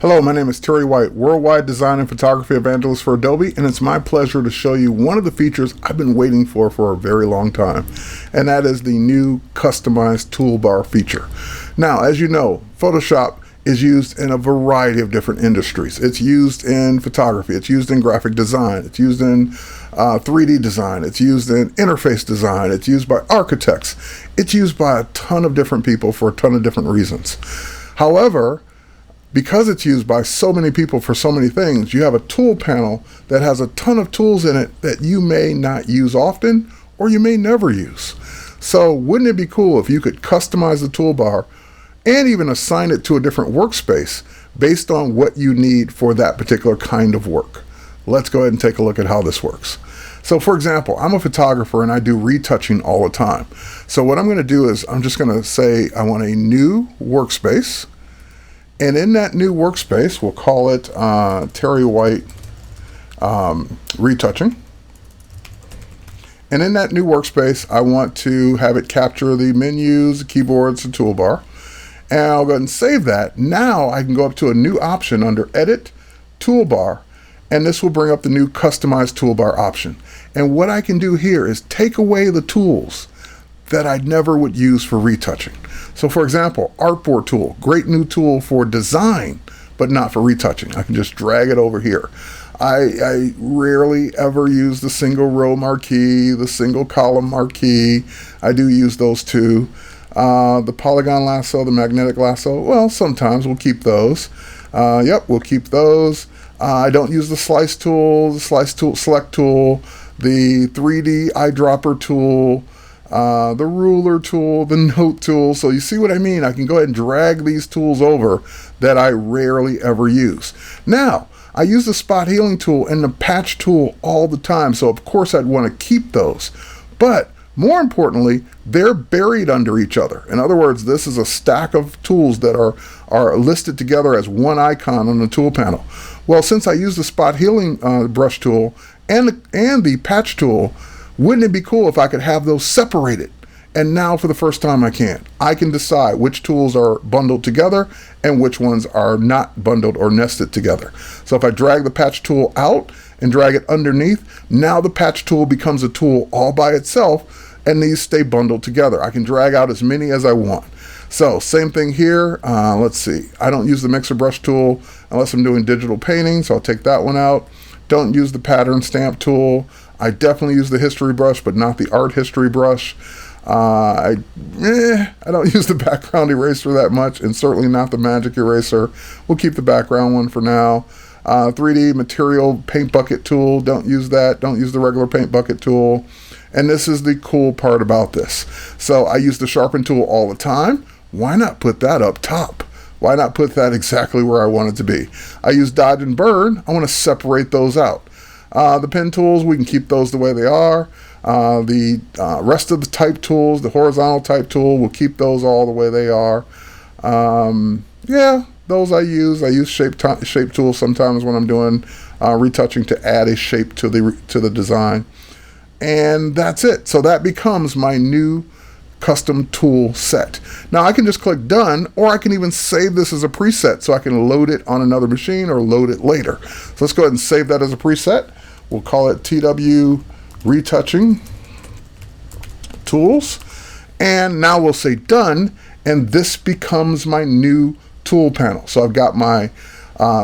Hello, my name is Terry White, Worldwide Design and Photography Evangelist for Adobe, and it's my pleasure to show you one of the features I've been waiting for a very long time, and that is the new Customize Toolbar feature. Now, as you know, Photoshop is used in a variety of different industries. It's used in photography, it's used in graphic design, it's used in 3D design, it's used in interface design, it's used by architects, it's used by a ton of different people for a ton of different reasons. However, because it's used by so many people for so many things, you have a tool panel that has a ton of tools in it that you may not use often or you may never use. So wouldn't it be cool if you could customize the toolbar and even assign it to a different workspace based on what you need for that particular kind of work? Let's go ahead and take a look at how this works. So for example, I'm a photographer and I do retouching all the time. So what I'm going to do is I'm just going to say I want a new workspace. And in that new workspace, we'll call it Terry White Retouching. And in that new workspace, I want to have it capture the menus, the keyboards, the toolbar. And I'll go ahead and save that. Now I can go up to a new option under Edit, Toolbar, and this will bring up the new Customize Toolbar option. And what I can do here is take away the tools that I never would use for retouching. So for example, Artboard tool, great new tool for design, but not for retouching. I can just drag it over here. I rarely ever use the single row marquee, the single column marquee. I do use those two. The polygon lasso, the magnetic lasso, well, sometimes we'll keep those. Yep, we'll keep those. I don't use the slice tool, the slice tool, select tool, the 3D eyedropper tool, the ruler tool, the note tool. So you see what I mean? I can go ahead and drag these tools over that I rarely ever use. Now, I use the spot healing tool and the patch tool all the time. So of course I'd want to keep those. But more importantly, they're buried under each other. In other words, this is a stack of tools that are listed together as one icon on the tool panel. Well, since I use the spot healing brush tool and the patch tool, wouldn't it be cool if I could have those separated? And now for the first time I can decide which tools are bundled together and which ones are not bundled or nested together. So if I drag the patch tool out and drag it underneath, now the patch tool becomes a tool all by itself and these stay bundled together. I can drag out as many as I want. So same thing here. Let's see. I don't use the mixer brush tool unless I'm doing digital painting, so I'll take that one out. Don't use the pattern stamp tool. I definitely use the history brush, but not the art history brush. I don't use the background eraser that much, and certainly not the magic eraser. We'll keep the background one for now. 3D material paint bucket tool, don't use that. Don't use the regular paint bucket tool. And this is the cool part about this. So I use the sharpen tool all the time. Why not put that up top? Why not put that exactly where I want it to be? I use dodge and burn. I want to separate those out. The pen tools, we can keep those the way they are. The rest of the type tools, the horizontal type tool, we'll keep those all the way they are. Yeah, those I use. I use shape tools sometimes when I'm doing retouching to add a shape to the design. And that's it. So that becomes my new custom tool set. Now I can just click done, or I can even save this as a preset so I can load it on another machine or load it later. So let's go ahead and save that as a preset. We'll call it TW Retouching Tools. And now we'll say done, and this becomes my new tool panel. So I've got my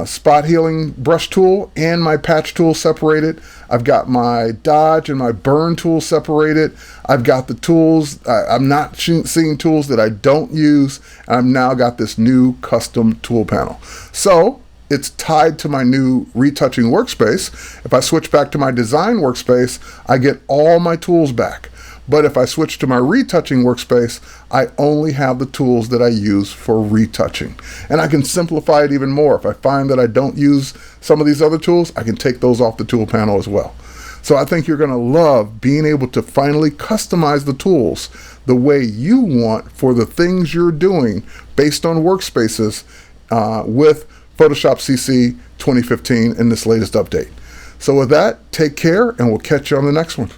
spot healing brush tool and my patch tool separated. I've got my dodge and my burn tool separated. I've got the tools. I'm not seeing tools that I don't use. And I've now got this new custom tool panel. So it's tied to my new retouching workspace. If I switch back to my design workspace, I get all my tools back. But if I switch to my retouching workspace, I only have the tools that I use for retouching. And I can simplify it even more. If I find that I don't use some of these other tools, I can take those off the tool panel as well. So I think you're going to love being able to finally customize the tools the way you want for the things you're doing based on workspaces with Photoshop CC 2015 in this latest update. So with that, take care, and we'll catch you on the next one.